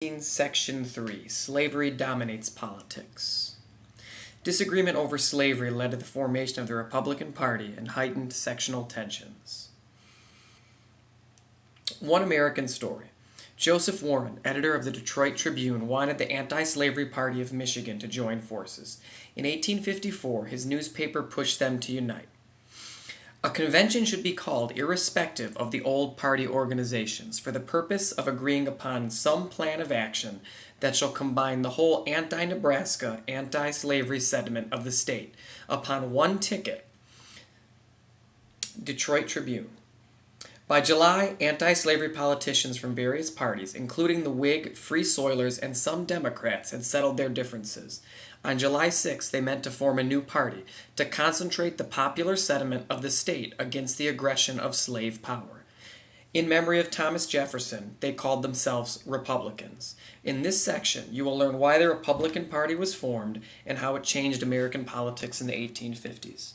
Section 3, Slavery Dominates Politics. Disagreement over slavery led to the formation of the Republican Party and heightened sectional tensions. One American Story. Joseph Warren, editor of the Detroit Tribune, wanted the Anti-Slavery Party of Michigan to join forces. In 1854, his newspaper pushed them to unite. A convention should be called irrespective of the old party organizations for the purpose of agreeing upon some plan of action that shall combine the whole anti-Nebraska, anti-slavery sentiment of the state upon one ticket. Detroit Tribune. By July, anti-slavery politicians from various parties, including the Whig, Free Soilers, and some Democrats, had settled their differences. On July 6, they meant to form a new party to concentrate the popular sentiment of the state against the aggression of slave power. In memory of Thomas Jefferson, they called themselves Republicans. In this section, you will learn why the Republican Party was formed and how it changed American politics in the 1850s.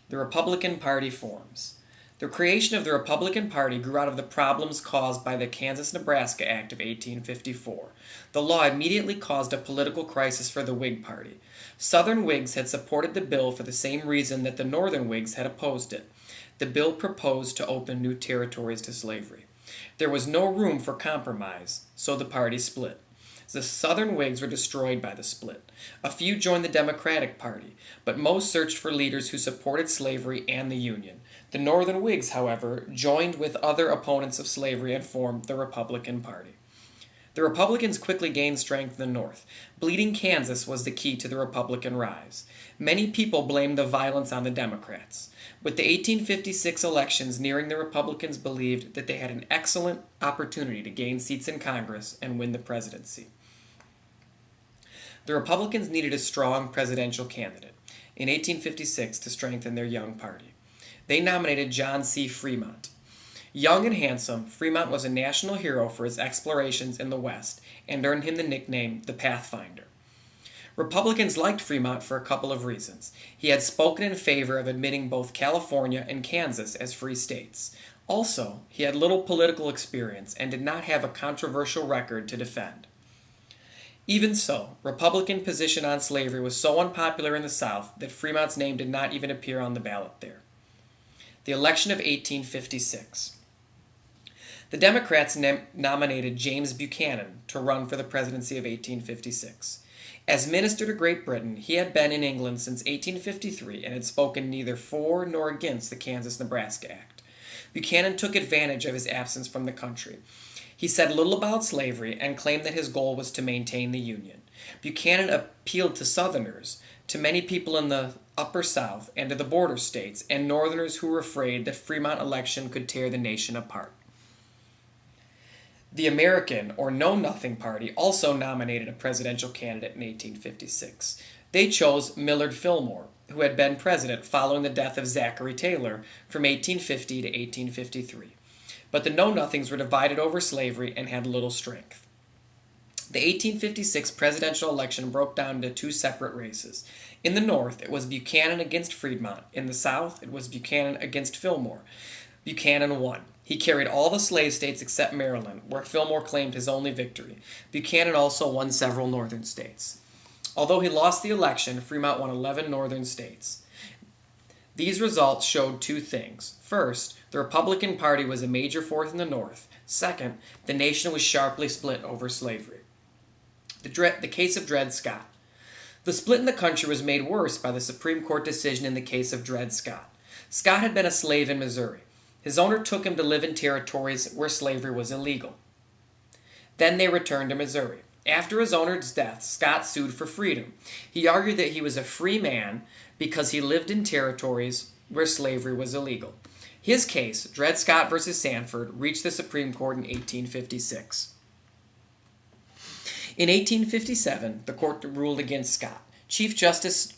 The Republican Party forms. The creation of the Republican Party grew out of the problems caused by the Kansas-Nebraska Act of 1854. The law immediately caused a political crisis for the Whig Party. Southern Whigs had supported the bill for the same reason that the Northern Whigs had opposed it. The bill proposed to open new territories to slavery. There was no room for compromise, so the party split. The Southern Whigs were destroyed by the split. A few joined the Democratic Party, but most searched for leaders who supported slavery and the Union. The Northern Whigs, however, joined with other opponents of slavery and formed the Republican Party. The Republicans quickly gained strength in the North. Bleeding Kansas was the key to the Republican rise. Many people blamed the violence on the Democrats. With the 1856 elections nearing, the Republicans believed that they had an excellent opportunity to gain seats in Congress and win the presidency. The Republicans needed a strong presidential candidate in 1856 to strengthen their young party. They nominated John C. Fremont. Young and handsome, Fremont was a national hero for his explorations in the West and earned him the nickname the Pathfinder. Republicans liked Fremont for a couple of reasons. He had spoken in favor of admitting both California and Kansas as free states. Also, he had little political experience and did not have a controversial record to defend. Even so, Republican position on slavery was so unpopular in the South that Fremont's name did not even appear on the ballot there. The election of 1856. The Democrats nominated James Buchanan to run for the presidency of 1856. As minister to Great Britain, he had been in England since 1853 and had spoken neither for nor against the Kansas-Nebraska Act. Buchanan took advantage of his absence from the country. He said little about slavery and claimed that his goal was to maintain the Union. Buchanan appealed to Southerners, to many people in the Upper South, and to the border states, and Northerners who were afraid that Fremont election could tear the nation apart. The American, or Know Nothing Party, also nominated a presidential candidate in 1856. They chose Millard Fillmore, who had been president following the death of Zachary Taylor from 1850 to 1853. But the Know-Nothings were divided over slavery and had little strength. The 1856 presidential election broke down into two separate races. In the North, it was Buchanan against Fremont. In the South, it was Buchanan against Fillmore. Buchanan won. He carried all the slave states except Maryland, where Fillmore claimed his only victory. Buchanan also won several northern states. Although he lost the election, Fremont won 11 northern states. These results showed two things. First, the Republican Party was a major force in the North. Second, the nation was sharply split over slavery. The case of Dred Scott. The split in the country was made worse by the Supreme Court decision in the case of Dred Scott. Scott had been a slave in Missouri. His owner took him to live in territories where slavery was illegal. Then they returned to Missouri. After his owner's death, Scott sued for freedom. He argued that he was a free man because he lived in territories where slavery was illegal. His case, Dred Scott v. Sanford, reached the Supreme Court in 1856. In 1857, the court ruled against Scott. Chief Justice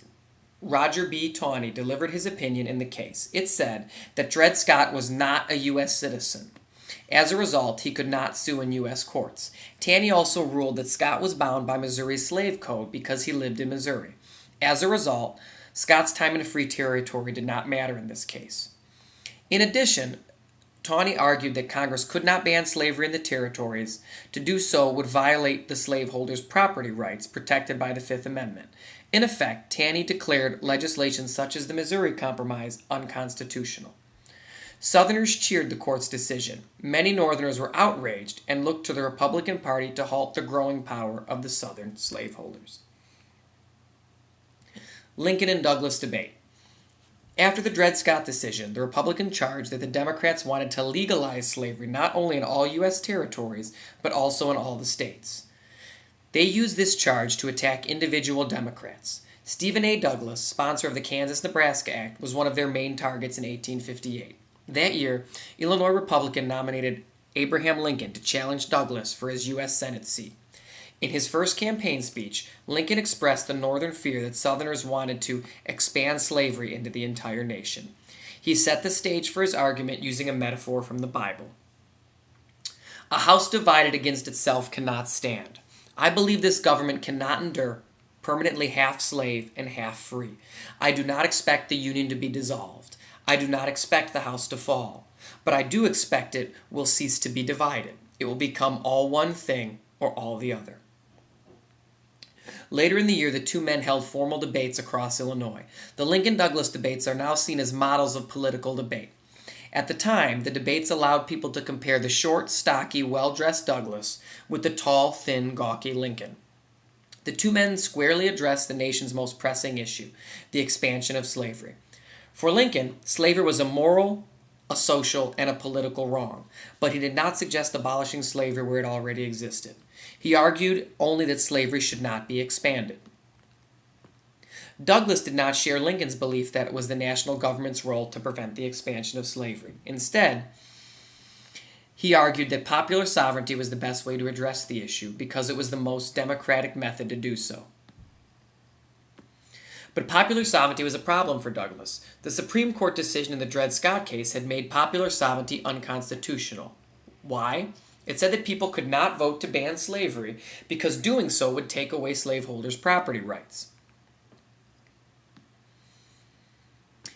Roger B. Taney delivered his opinion in the case. It said that Dred Scott was not a U.S. citizen. As a result, he could not sue in U.S. courts. Taney also ruled that Scott was bound by Missouri's slave code because he lived in Missouri. As a result, Scott's time in a free territory did not matter in this case. In addition, Tawney argued that Congress could not ban slavery in the territories. To do so would violate the slaveholders' property rights protected by the Fifth Amendment. In effect, Taney declared legislation such as the Missouri Compromise unconstitutional. Southerners cheered the court's decision. Many Northerners were outraged and looked to the Republican Party to halt the growing power of the Southern slaveholders. Lincoln and Douglas debate. After the Dred Scott decision, the Republicans charged that the Democrats wanted to legalize slavery not only in all U.S. territories, but also in all the states. They used this charge to attack individual Democrats. Stephen A. Douglas, sponsor of the Kansas-Nebraska Act, was one of their main targets in 1858. That year, Illinois Republican nominated Abraham Lincoln to challenge Douglas for his U.S. Senate seat. In his first campaign speech, Lincoln expressed the Northern fear that Southerners wanted to expand slavery into the entire nation. He set the stage for his argument using a metaphor from the Bible. A house divided against itself cannot stand. I believe this government cannot endure, permanently half slave and half free. I do not expect the Union to be dissolved. I do not expect the house to fall. But I do expect it will cease to be divided. It will become all one thing or all the other. Later in the year, the two men held formal debates across Illinois. The Lincoln-Douglas debates are now seen as models of political debate. At the time, the debates allowed people to compare the short, stocky, well-dressed Douglas with the tall, thin, gawky Lincoln. The two men squarely addressed the nation's most pressing issue, the expansion of slavery. For Lincoln, slavery was a moral, a social, and a political wrong, but he did not suggest abolishing slavery where it already existed. He argued only that slavery should not be expanded. Douglas did not share Lincoln's belief that it was the national government's role to prevent the expansion of slavery. Instead, he argued that popular sovereignty was the best way to address the issue because it was the most democratic method to do so. But popular sovereignty was a problem for Douglas. The Supreme Court decision in the Dred Scott case had made popular sovereignty unconstitutional. Why? It said that people could not vote to ban slavery because doing so would take away slaveholders' property rights.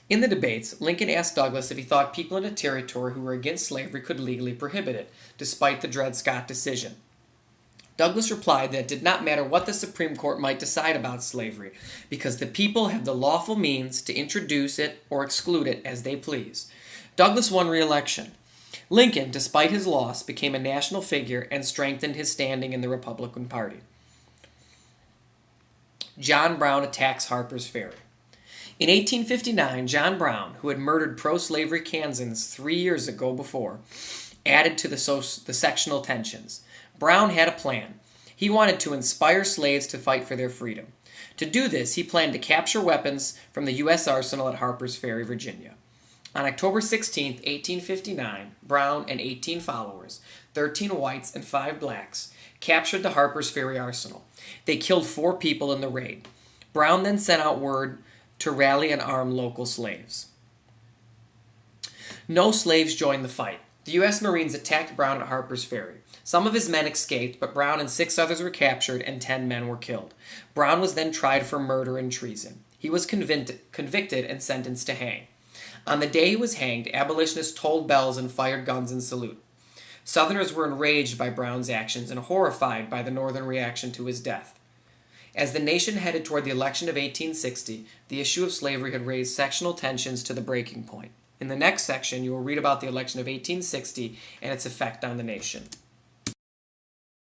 In the debates, Lincoln asked Douglas if he thought people in a territory who were against slavery could legally prohibit it, despite the Dred Scott decision. Douglas replied that it did not matter what the Supreme Court might decide about slavery, because the people have the lawful means to introduce it or exclude it as they please. Douglas won re-election. Lincoln, despite his loss, became a national figure and strengthened his standing in the Republican Party. John Brown attacks Harper's Ferry. In 1859, John Brown, who had murdered pro-slavery Kansans 3 years ago before, added to the sectional tensions. Brown had a plan. He wanted to inspire slaves to fight for their freedom. To do this, he planned to capture weapons from the U.S. arsenal at Harper's Ferry, Virginia. On October 16, 1859, Brown and 18 followers, 13 whites and 5 blacks, captured the Harper's Ferry arsenal. They killed 4 people in the raid. Brown then sent out word to rally and arm local slaves. No slaves joined the fight. The U.S. Marines attacked Brown at Harper's Ferry. Some of his men escaped, but Brown and 6 others were captured and 10 men were killed. Brown was then tried for murder and treason. He was convicted and sentenced to hang. On the day he was hanged, abolitionists tolled bells and fired guns in salute. Southerners were enraged by Brown's actions and horrified by the Northern reaction to his death. As the nation headed toward the election of 1860, the issue of slavery had raised sectional tensions to the breaking point. In the next section, you will read about the election of 1860 and its effect on the nation.